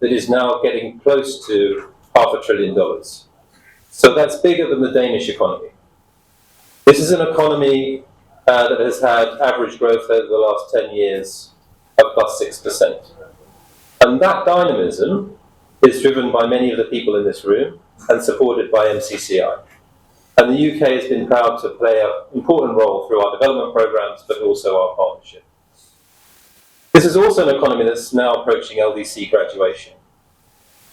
that is now getting close to $500 billion. So that's bigger than the Danish economy. This is an economy that has had average growth over the last 10 years of plus 6%. And that dynamism is driven by many of the people in this room and supported by MCCI. And the UK has been proud to play an important role through our development programs, but also our partnership. This is also an economy that's now approaching LDC graduation.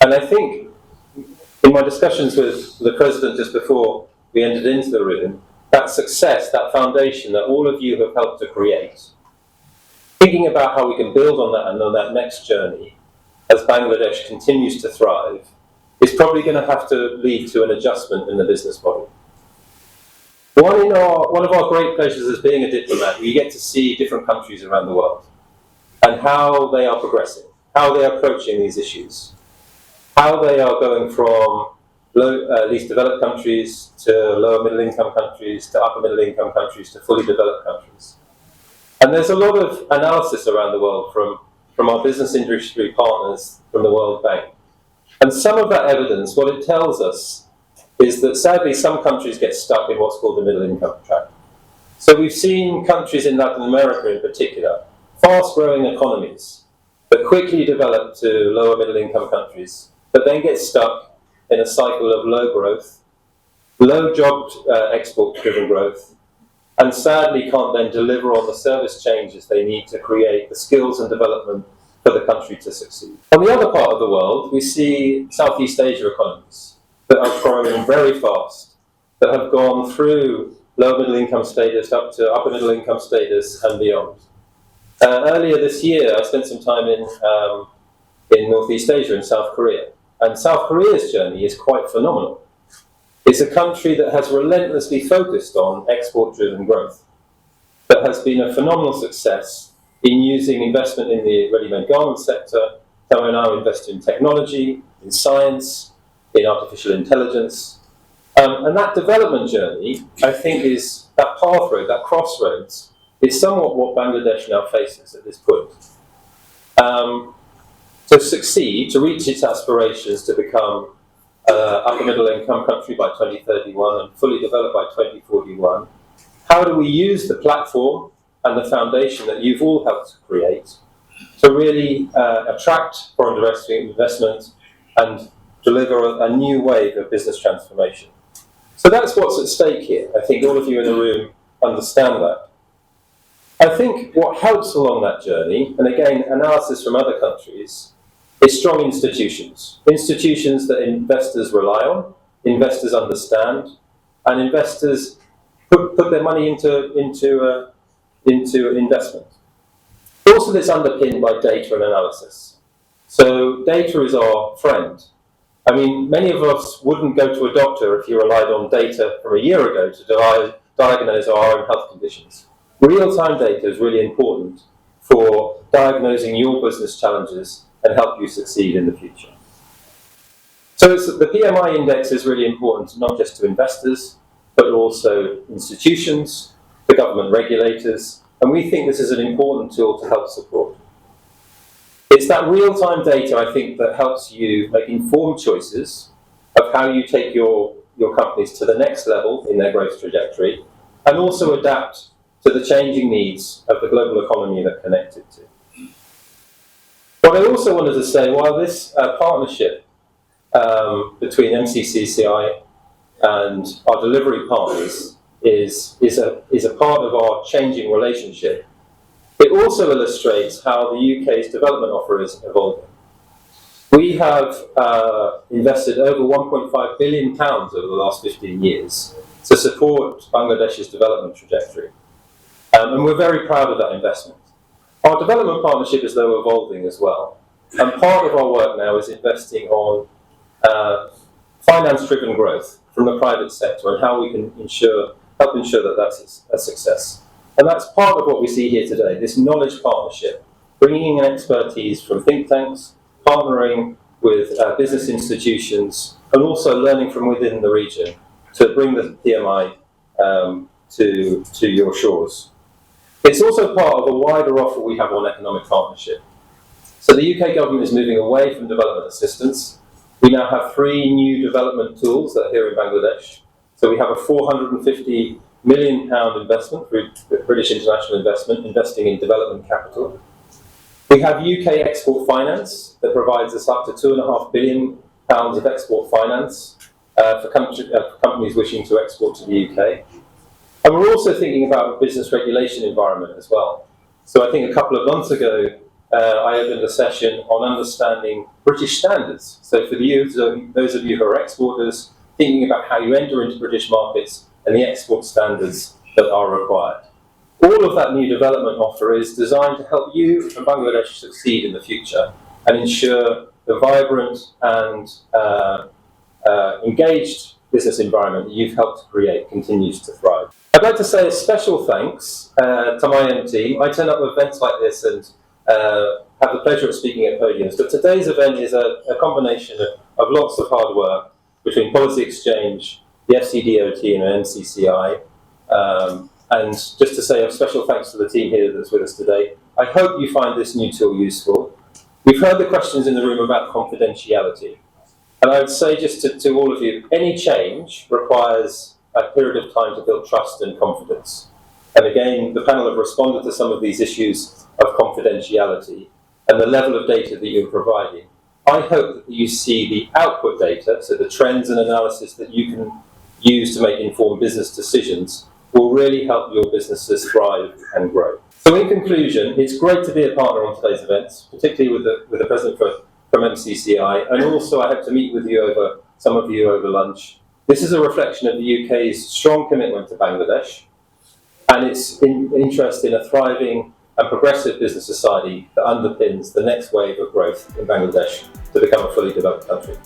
And I think in my discussions with the President just before we entered into the room, that success, that foundation that all of you have helped to create, thinking about how we can build on that and on that next journey as Bangladesh continues to thrive, is probably going to have to lead to an adjustment in the business model. One of our great pleasures as being a diplomat, we get to see different countries around the world and how they are progressing, how they are approaching these issues, how they are going from least developed countries to lower middle income countries to upper middle income countries to fully developed countries. And there's a lot of analysis around the world from our business industry partners from the World Bank. And some of that evidence, what it tells us is that sadly some countries get stuck in what's called the middle income trap. So we've seen countries in Latin America in particular, fast-growing economies that quickly develop to lower middle income countries, but then get stuck in a cycle of low growth, low job export-driven growth, and sadly can't then deliver on the service changes they need to create the skills and development for the country to succeed. On the other part of the world, we see Southeast Asia economies that are growing very fast, that have gone through low middle income status up to upper middle income status and beyond. Earlier this year, I spent some time in Northeast Asia, in South Korea. And South Korea's journey is quite phenomenal. It's a country that has relentlessly focused on export-driven growth, that has been a phenomenal success in using investment in the ready-made garment sector, that we're now investing in technology, in science, in artificial intelligence. And that development journey, I think, is that pathway, that crossroads, is somewhat what Bangladesh now faces at this point. To succeed, to reach its aspirations to become an upper middle income country by 2031 and fully developed by 2041, how do we use the platform and the foundation that you've all helped to create to really attract foreign direct investment and deliver a new wave of business transformation? So that's what's at stake here. I think all of you in the room understand that. I think what helps along that journey, and again, analysis from other countries, is strong institutions. Institutions that investors rely on, investors understand, and investors put their money into investment. Also, it's underpinned by data and analysis. So data is our friend. I mean, many of us wouldn't go to a doctor if you relied on data from a year ago to diagnose our own health conditions. Real-time data is really important for diagnosing your business challenges and help you succeed in the future. So the PMI index is really important, not just to investors, but also institutions, the government regulators, and we think this is an important tool to help support. It's that real-time data, I think, that helps you make informed choices of how you take your companies to the next level in their growth trajectory, and also adapt to the changing needs of the global economy they're connected to. What I also wanted to say, while this partnership between MCCCI and our delivery partners is a part of our changing relationship, it also illustrates how the UK's development offer is evolving. We have invested over £1.5 billion over the last 15 years to support Bangladesh's development trajectory. And we're very proud of that investment. Our development partnership is, though, evolving as well. And part of our work now is investing on finance-driven growth from the private sector and how we can help ensure that that's a success. And that's part of what we see here today, this knowledge partnership, bringing in expertise from think tanks, partnering with business institutions, and also learning from within the region to bring the PMI to your shores. It's also part of a wider offer we have on economic partnership. So the UK government is moving away from development assistance. We now have 3 new development tools that are here in Bangladesh. So we have a £450 million investment through British International Investment, investing in development capital. We have UK export finance that provides us up to £2.5 billion of export finance for companies wishing to export to the UK. And we're also thinking about a business regulation environment as well. So I think a couple of months ago, I opened a session on understanding British standards. So for those of you who are exporters, thinking about how you enter into British markets and the export standards that are required. All of that new development offer is designed to help you and Bangladesh succeed in the future and ensure the vibrant and engaged business environment that you've helped create continues to thrive. I'd like to say a special thanks to my own team. I turn up at events like this and have the pleasure of speaking at podiums, but today's event is a combination of lots of hard work between Policy Exchange, the FCDOT and MCCI, and just to say a special thanks to the team here that's with us today. I hope you find this new tool useful. We've heard the questions in the room about confidentiality, and I would say just to all of you, any change requires a period of time to build trust and confidence. And again, the panel have responded to some of these issues of confidentiality and the level of data that you're providing. I hope that you see the output data, so the trends and analysis that you can use to make informed business decisions, will really help your businesses thrive and grow. So in conclusion, it's great to be a partner on today's events, particularly with the president from MCCI, and also I hope to meet with you some of you over lunch. This is a reflection of the UK's strong commitment to Bangladesh and its interest in a thriving and progressive business society that underpins the next wave of growth in Bangladesh to become a fully developed country.